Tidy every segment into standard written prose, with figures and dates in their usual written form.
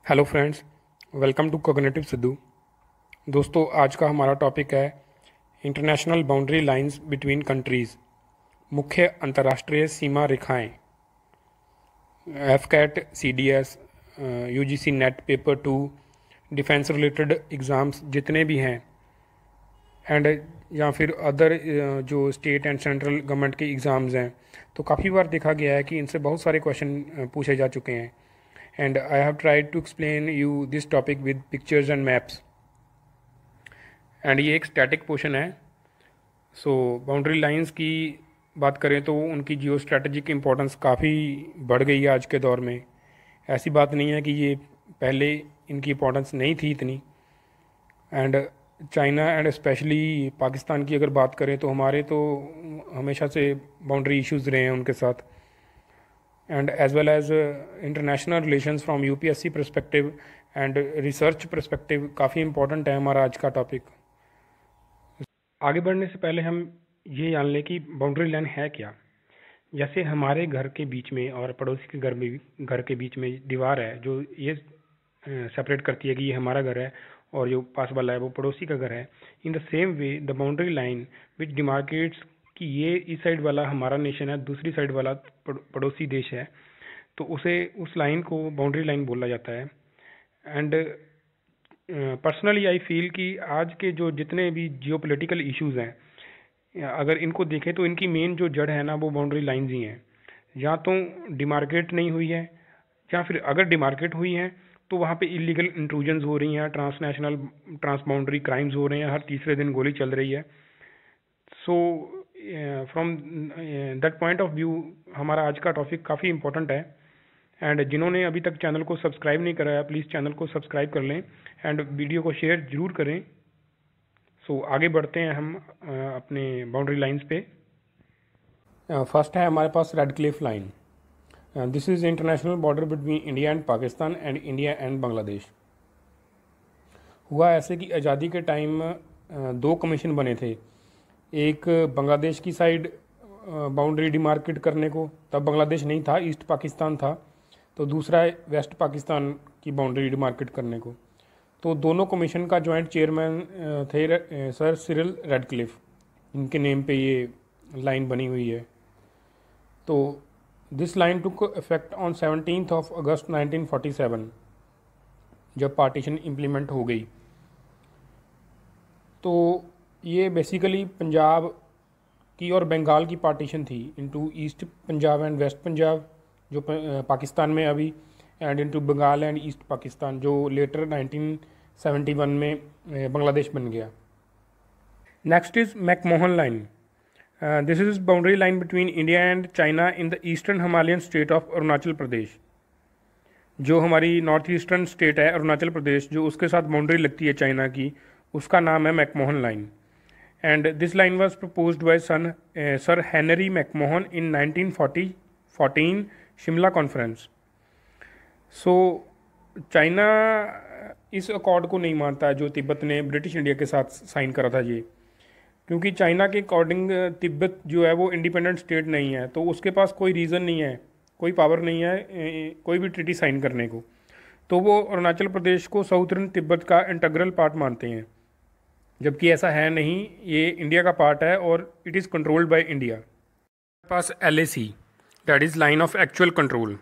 Hello friends, welcome to cognitive Sidhu. दोस्तों, आज का हमारा टॉपिक है international boundary lines between countries, मुख्य अंतर्राष्ट्रीय सीमा रेखाएं। F CAT, C D S, U G C NET, paper 2, defence related exams जितने भी हैं एंड या फिर अदर जो स्टेट एंड सेंट्रल गवर्नमेंट के एग्ज़ाम्स हैं, तो काफ़ी बार देखा गया है कि इनसे बहुत सारे क्वेश्चन पूछे जा चुके हैं। And I have tried to explain you this topic with pictures and maps. And ये एक स्टैटिक पोर्शन है। सो बाउंड्री लाइंस की बात करें तो उनकी जियो स्ट्रेटजिक इम्पोर्टेंस काफ़ी बढ़ गई है आज के दौर में। ऐसी बात नहीं है कि ये पहले इनकी इम्पोर्टेंस नहीं थी इतनी। And China and specially Pakistan की अगर बात करें तो हमारे तो हमेशा से बाउंड्री इश्यूज़ रहे हैं उनके साथ, and as well as international relations from UPSC perspective and research perspective काफ़ी important है हमारा आज का टॉपिक। आगे बढ़ने से पहले हम ये जान लें कि बाउंड्री लाइन है क्या। जैसे हमारे घर के बीच में और पड़ोसी के घर के बीच में दीवार है जो ये सेपरेट करती है कि ये हमारा घर है और जो पास वाला है वो पड़ोसी का घर है। In the same way the boundary line which demarcates कि ये इस साइड वाला हमारा नेशन है, दूसरी साइड वाला पड़ोसी देश है, तो उस लाइन को बाउंड्री लाइन बोला जाता है। एंड पर्सनली आई फील कि आज के जो जितने भी जियोपॉलिटिकल इश्यूज हैं, अगर इनको देखें तो इनकी मेन जो जड़ है ना वो बाउंड्री लाइंस ही हैं। या तो डिमार्केट नहीं हुई है, या फिर अगर डिमार्केट हुई है तो वहाँ पे इलीगल इंट्रूजन्स हो रही हैं, ट्रांसनेशनल ट्रांस बाउंड्री क्राइम्स हो रहे हैं, हर तीसरे दिन गोली चल रही है। So from that point of view हमारा आज का टॉपिक काफ़ी इंपॉर्टेंट है। एंड जिन्होंने अभी तक चैनल को सब्सक्राइब नहीं करा है प्लीज़ चैनल को सब्सक्राइब कर लें एंड वीडियो को शेयर ज़रूर करें। सो आगे बढ़ते हैं हम अपने बाउंड्री लाइंस पे। फर्स्ट है हमारे पास Radcliffe line. This is international border between India and Pakistan and India and Bangladesh. हुआ ऐसे कि आज़ादी के टाइम दो कमीशन बने थे, एक बांग्लादेश की साइड बाउंड्री डिमार्केट करने को, तब बांग्लादेश नहीं था, ईस्ट पाकिस्तान था, तो दूसरा वेस्ट पाकिस्तान की बाउंड्री डिमार्केट करने को। तो दोनों कमीशन का जॉइंट चेयरमैन थे सर सिरिल रेडक्लिफ, इनके नेम पे ये लाइन बनी हुई है। तो this line took effect on 17 अगस्त 1947 जब पार्टीशन इम्प्लीमेंट हो गई। तो ये बेसिकली पंजाब की और बंगाल की पार्टीशन थी into east Punjab and west Punjab जो पाकिस्तान में अभी, and into Bengal and east Pakistan जो लेटर 1971 में बांग्लादेश बन गया। Next is McMahon line. This is boundary line between India and China in the eastern Himalayan state of Arunachal Pradesh. जो हमारी नॉर्थ ईस्टर्न स्टेट है अरुणाचल प्रदेश, जो उसके साथ बाउंड्री लगती है चाइना की, उसका नाम है McMahon line. And this line was proposed by sir Henry McMahon in 1914 Shimla conference. So China इस अकॉर्ड को नहीं मानता है जो तिब्बत ने ब्रिटिश इंडिया के साथ साइन करा था ये, क्योंकि चाइना के अकॉर्डिंग तिब्बत जो है वो इंडिपेंडेंट स्टेट नहीं है, तो उसके पास कोई रीज़न नहीं है, कोई पावर नहीं है कोई भी ट्रीटी साइन करने को। तो वो अरुणाचल प्रदेश को साउथर्न तिब्बत का इंटीग्रल पार्ट मानते हैं, जबकि ऐसा है नहीं, ये इंडिया का पार्ट है और it is controlled by India. Pass LAC, that is line of actual control.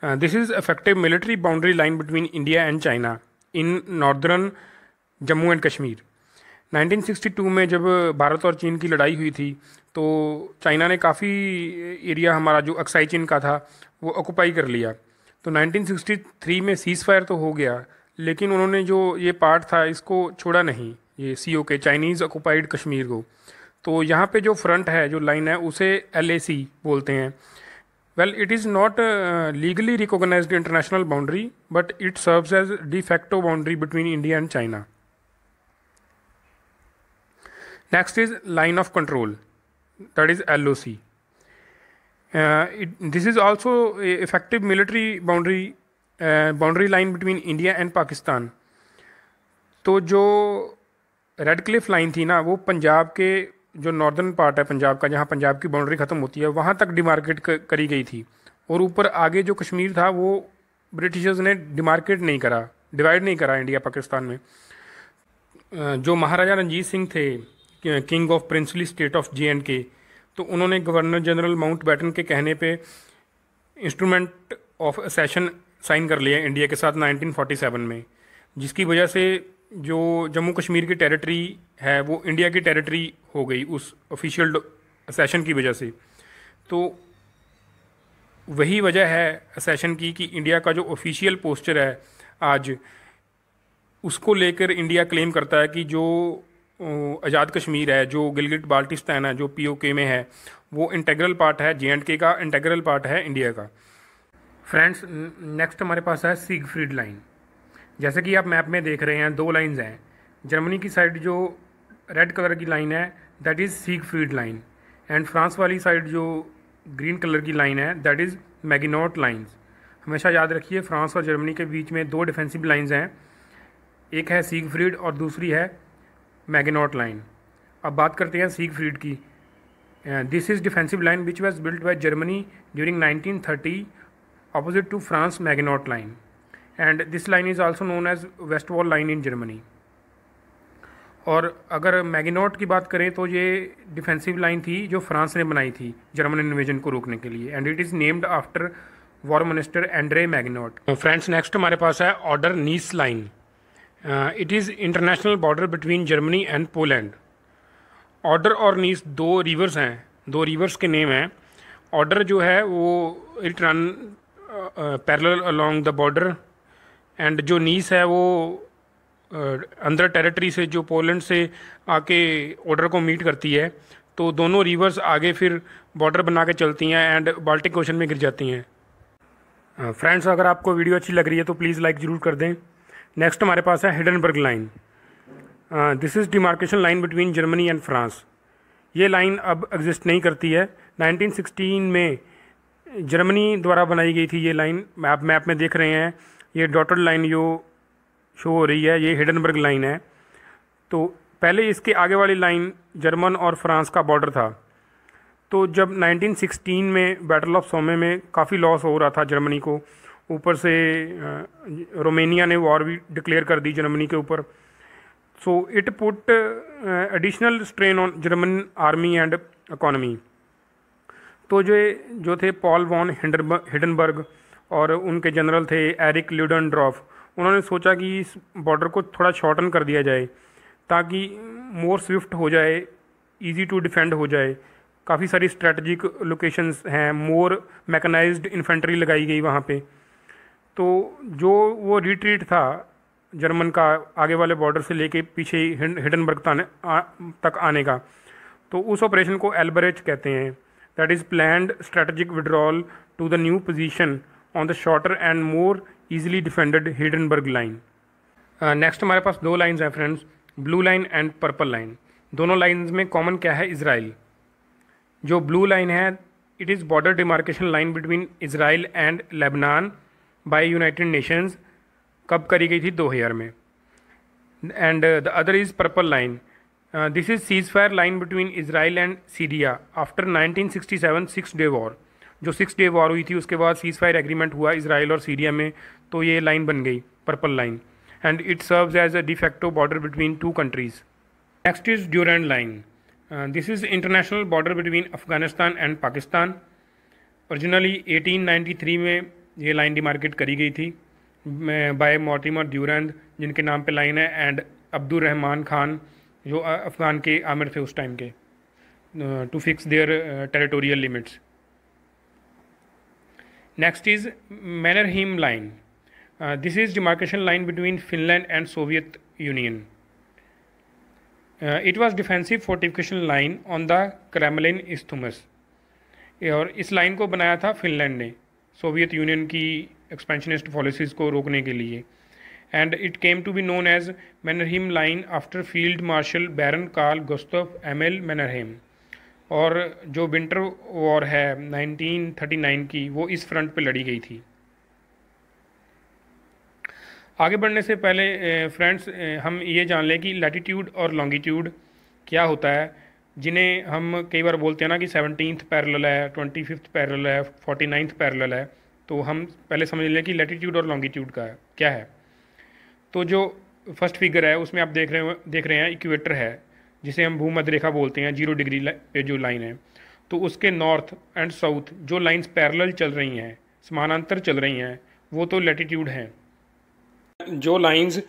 This is effective military boundary line between India and China in northern Jammu and Kashmir. 1962 में जब भारत और चीन की लड़ाई हुई थी तो चाइना ने काफ़ी एरिया हमारा जो अक्साई चीन का था वो ऑक्यूपाई कर लिया। तो 1963 में सीज़ फायर तो हो गया, लेकिन उन्होंने जो ये पार्ट था इसको छोड़ा नहीं, ये COK चाइनीज़ ऑक्यूपाइड कश्मीर को। तो यहाँ पे जो फ्रंट है, जो लाइन है, उसे LAC बोलते हैं। Well, it is not legally recognised international boundary but it serves as de facto boundary between India and China. Next is line of control, that is LOC। This is also a effective military boundary line between India and Pakistan। तो जो red Cliff line थी ना, वो पंजाब के जो northern part है पंजाब का, जहाँ पंजाब की बाउंड्री ख़त्म होती है, वहाँ तक डिमार्केट करी गई थी, और ऊपर आगे जो कश्मीर था वो ब्रिटिशर्स ने डिवाइड नहीं करा इंडिया पाकिस्तान में। जो महाराजा रंजीत सिंह थे, king of princely state of JNK, तो उन्होंने गवर्नर जनरल माउंटबेटन के कहने पे इंस्ट्रूमेंट ऑफ असेशन साइन कर लिया इंडिया के साथ 1947 में, जिसकी वजह से जो जम्मू कश्मीर की टेरिटरी है वो इंडिया की टेरिटरी हो गई उस ऑफिशियल असेशन की वजह से। तो वही वजह है असेशन की कि इंडिया का जो ऑफिशियल पोस्चर है आज, उसको लेकर इंडिया क्लेम करता है कि जो आज़ाद कश्मीर है, जो गिलगिट बाल्टिस्तान है, जो POK में है, वो इंटेग्रल पार्ट है JNK का, इंटेग्रल पार्ट है इंडिया का। फ्रेंड्स, नेक्स्ट हमारे पास है सिगफ्रीड लाइन। जैसे कि आप मैप में देख रहे हैं, दो लाइंस हैं। जर्मनी की साइड जो रेड कलर की लाइन है that is Siegfried line, and France वाली साइड जो ग्रीन कलर की लाइन है दैट इज़ मैगिनॉट लाइन्स। हमेशा याद रखिए, फ्रांस और जर्मनी के बीच में दो डिफेंसिव लाइंस हैं, एक है सिगफ्रीड और दूसरी है मैगिनॉट लाइन। अब बात करते हैं सिगफ्रीड की। This is defensive line which was built by Germany during 1930 opposite to France Maginot Line, and this line is also known as West Wall Line in Germany। और अगर मैगिनॉट की बात करें तो ये डिफेंसिव लाइन थी जो फ्रांस ने बनाई थी जर्मन इन्वेजन को रोकने के लिए, and it is named after war minister Andre Maginot. Friends, next हमारे पास है Oder Neisse line. It is international border between Germany and Poland. Oder और नीस दो रिवर्स हैं, दो रिवर्स के नेम हैं। ऑर्डर जो है वो it run parallel along the border, and जो नीस है वो अंदर टेरिटरी से, जो पोलैंड से आके ऑर्डर को मीट करती है। तो दोनों रिवर्स आगे फिर बॉर्डर बना के चलती हैं एंड बाल्टिक ओशन में गिर जाती हैं। फ्रेंड्स, अगर आपको वीडियो अच्छी लग रही है तो प्लीज़ लाइक ज़रूर कर दें। नेक्स्ट हमारे पास है Hindenburg line. This is demarcation line between Germany and France. ये लाइन अब एग्जिस्ट नहीं करती है। 1916 में जर्मनी द्वारा बनाई गई थी ये लाइन। आप मैप में देख रहे हैं, ये डॉटेड लाइन जो शो हो रही है ये हिडनबर्ग लाइन है। तो पहले इसके आगे वाली लाइन जर्मन और फ्रांस का बॉर्डर था। तो जब 1916 में बैटल ऑफ सोमे में काफ़ी लॉस हो रहा था जर्मनी को, ऊपर से रोमेनिया ने वॉर भी डिक्लेयर कर दी जर्मनी के ऊपर। So it put additional strain on German army and economy. तो जो थे पॉल वॉन हिडनबर्ग और उनके जनरल थे एरिक ल्यूडेनड्रॉफ, उन्होंने सोचा कि इस बॉर्डर को थोड़ा शॉर्टन कर दिया जाए ताकि मोर स्विफ्ट हो जाए, इजी टू डिफेंड हो जाए। काफ़ी सारी स्ट्रेटजिक लोकेशंस हैं, मोर मैकेनाइज्ड इन्फेंट्री लगाई गई वहाँ पे। तो जो वो रिट्रीट था जर्मन का आगे वाले बॉर्डर से लेके पीछे हिडनबर्ग तक आने का, तो उस ऑपरेशन को एल्बरेज कहते हैं। That is planned strategic withdrawal to the new position on the shorter and more easily defended Hindenburg line. Next हमारे पास दो लाइन्स हैं friends, blue line and purple line. दोनों लाइन्स में कॉमन क्या है? इजराइल। जो ब्लू लाइन है it is border demarcation line between Israel and Lebanon by United Nations. कब करी गई थी? 2000 में। And the other is purple line. This is cease fire line between Israel and Syria after 1967 6 day war. जो 6 day war हुई थी उसके बाद सीज फायर एग्रीमेंट हुआ इजराइल और सीरिया में, तो ये लाइन बन गई purple line, and it serves as a de facto border between two countries. Next is Durand line. This is international border between Afghanistan and Pakistan. Originally 1893 में ये लाइन डिमार्केट करी गई थी बाय मॉर्टिमर ड्यूरेंड, जिनके नाम पे लाइन है, एंड अब्दुल रहमान खान जो अफगान के आमिर थे उस टाइम के, to fix their territorial limits. Next is Mannerheim line. This is demarcation line between Finland and Soviet Union. It was defensive fortification line on the Kremlin isthmus. और इस लाइन को बनाया था फिनलैंड ने सोवियत यूनियन की expansionist policies को रोकने के लिए, and it came to be known as Mannerheim line after field marshal Baron Carl Gustaf Emil Mannerheim. और जो विंटर वॉर है 1939 की, वो इस फ्रंट पे लड़ी गई थी। आगे बढ़ने से पहले फ्रेंड्स हम ये जान लें कि लैटिट्यूड और लॉन्गिट्यूड क्या होता है, जिन्हें हम कई बार बोलते हैं ना कि 17th पैरेलल है, 25th पैरेलल है, 49th पैरेलल है। तो हम पहले समझ लें कि लैटिट्यूड और लॉन्गिट्यूड का क्या है। तो जो फर्स्ट फिगर है उसमें आप देख रहे हैं इक्वेटर है, जिसे हम भूमध्य रेखा बोलते हैं, 0 डिग्री पे जो लाइन है। तो उसके नॉर्थ एंड साउथ जो लाइंस पैरेलल चल रही हैं, समानांतर चल रही हैं, वो तो लैटिट्यूड हैं। जो लाइंस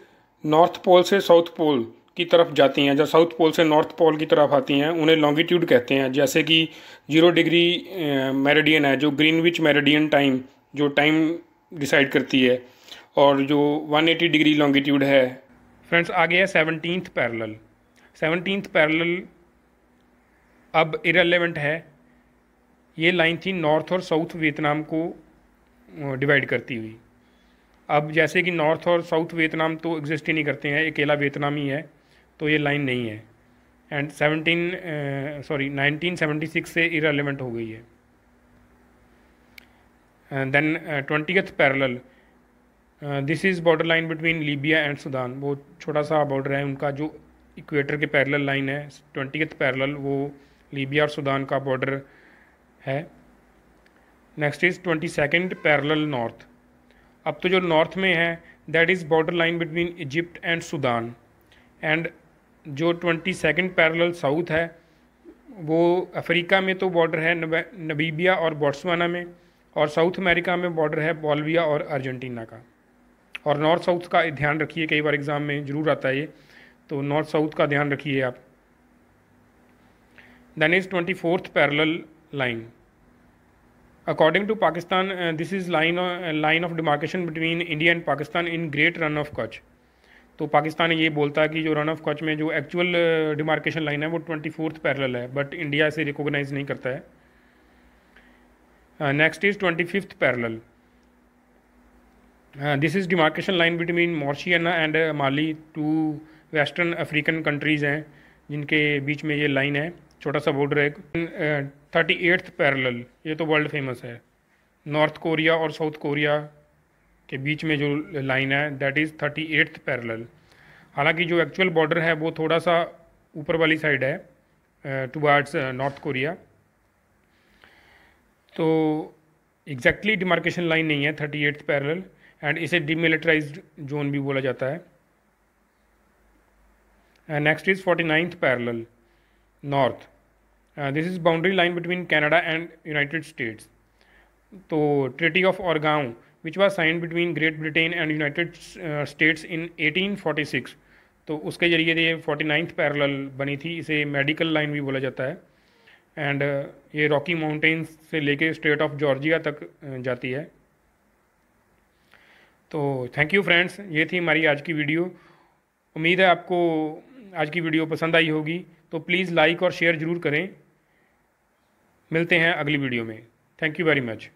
नॉर्थ पोल से साउथ पोल की तरफ जाती हैं, जब साउथ पोल से नॉर्थ पोल की तरफ आती हैं, उन्हें लॉन्गिट्यूड कहते हैं। जैसे कि 0 डिग्री मेरिडियन है, जो ग्रीनविच मेरिडियन टाइम जो टाइम डिसाइड करती है, और जो 180 डिग्री लॉन्गिट्यूड है। फ्रेंड्स, आगे है 17th पैरेलल। 17th पैरेलल अब इरेलेवेंट है। ये लाइन थी नॉर्थ और साउथ वियतनाम को डिवाइड करती हुई। अब जैसे कि नॉर्थ और साउथ वियतनाम तो एग्जिस्ट ही नहीं करते हैं, अकेला वियतनाम ही है, तो ये लाइन नहीं है। एंड 1976 से इरेलेवेंट हो गई है। Then 20th parallel, this is border line between Libya and Sudan. वो छोटा सा बॉर्डर है उनका, जो इक्वेटर के पैरेलल लाइन है। 20th पैरेलल वो लीबिया और सूडान का बॉर्डर है। Next is 22nd parallel north. अब तो जो नॉर्थ में है that is border line between Egypt and Sudan. And जो 22nd पैरेलल साउथ है वो अफ्रीका में तो बॉर्डर है नमीबिया और बोट्सवाना में, और साउथ अमेरिका में बॉर्डर है बोलिविया और अर्जेंटीना का। और नॉर्थ साउथ का ध्यान रखिए, कई बार एग्ज़ाम में ज़रूर आता है ये, तो नॉर्थ साउथ का ध्यान रखिए आप। Then is 24th parallel line. According to Pakistan, this is line of demarcation between India and Pakistan in great Rann of Kutch. तो पाकिस्तान ये बोलता है कि जो रन ऑफ कच्छ में जो एक्चुअल डिमार्केशन लाइन है वो 24th पैरेलल है, बट इंडिया इसे रिकॉग्नाइज नहीं करता है। Next is 25th parallel. This is demarcation line between Mauritania and Mali, two western African countries हैं जिनके बीच में ये लाइन है, छोटा सा बॉर्डर है। 38th पैरेलल, ये तो वर्ल्ड फेमस है, नॉर्थ कोरिया और साउथ कोरिया के बीच में जो लाइन है दैट इज़ 38th पैरेलल। हालांकि जो एक्चुअल बॉर्डर है वो थोड़ा सा ऊपर वाली साइड है टुवर्ड्स नॉर्थ कोरिया, तो एग्जैक्टली डिमार्केशन लाइन नहीं है 38th पैरेलल, एंड इसे डीमिलिटराइज्ड जोन भी बोला जाता है। Next is 49th parallel north. This is boundary line between Canada and United States. तो treaty of Oregon which was signed between Great Britain and United States in 1846, तो उसके जरिए ये 49th पैरेलल बनी थी। इसे मेडिकल लाइन भी बोला जाता है। एंड ये रॉकी माउंटेन्स से लेके स्टेट ऑफ जॉर्जिया तक जाती है। तो थैंक यू फ्रेंड्स, ये थी हमारी आज की वीडियो। उम्मीद है आपको आज की वीडियो पसंद आई होगी, तो प्लीज़ लाइक और शेयर ज़रूर करें। मिलते हैं अगली वीडियो में। Thank you very much.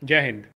जय हिंद।